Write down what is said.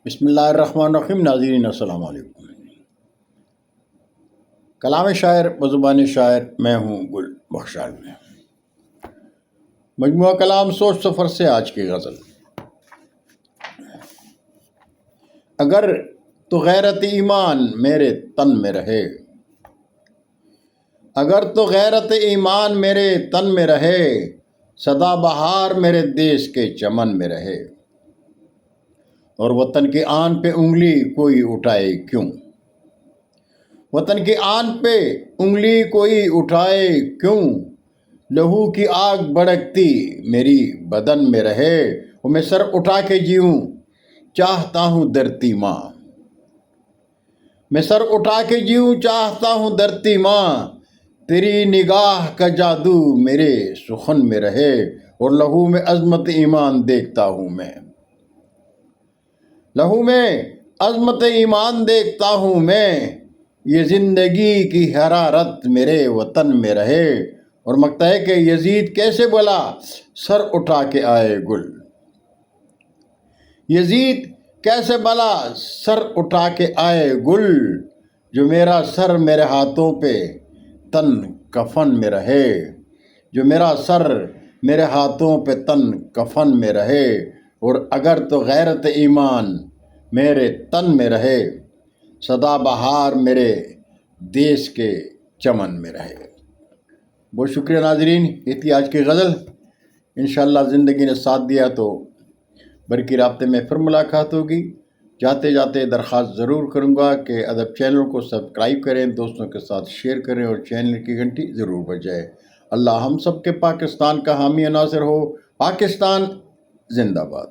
بسم اللہ الرحمن الرحیم۔ ناظرین السلام علیکم۔ کلام شاعر بزبان شاعر، میں ہوں گل بخشال میں۔ مجموعہ کلام سوچ سفر سے آج کی غزل۔ اگر تو غیرت ایمان میرے تن میں رہے، اگر تو غیرت ایمان میرے تن میں رہے، سدا بہار میرے دیس کے چمن میں رہے، اور وطن کی آن پہ انگلی کوئی اٹھائے کیوں، وطن کی آن پہ انگلی کوئی اٹھائے کیوں، لہو کی آگ بھڑکتی میری بدن میں رہے، وہ میں سر اٹھا کے جیوں چاہتا ہوں دھرتی ماں، میں سر اٹھا کے جیوں چاہتا ہوں دھرتی ماں، تیری نگاہ کا جادو میرے سخن میں رہے، اور لہو میں عظمت ایمان دیکھتا ہوں میں، لہو میں عظمت ایمان دیکھتا ہوں میں، یہ زندگی کی حرارت میرے وطن میں رہے، اور مکتا ہے کہ یزید کیسے بلا سر اٹھا کے آئے گل، یزید کیسے بلا سر اٹھا کے آئے گل، جو میرا سر میرے ہاتھوں پہ تن کفن میں رہے، جو میرا سر میرے ہاتھوں پہ تن کفن میں رہے، اور اگر تو غیرت ایمان میرے تن میں رہے، سدا بہار میرے دیس کے چمن میں رہے۔ بہت شکریہ ناظرین، یہ تھی آج کی غزل۔ انشاءاللہ زندگی نے ساتھ دیا تو برقی رابطے میں پھر ملاقات ہوگی۔ جاتے جاتے درخواست ضرور کروں گا کہ ادب چینل کو سبسکرائب کریں، دوستوں کے ساتھ شیئر کریں، اور چینل کی گھنٹی ضرور بجائے۔ اللہ ہم سب کے پاکستان کا حامی و ناصر ہو۔ پاکستان زندہ باد۔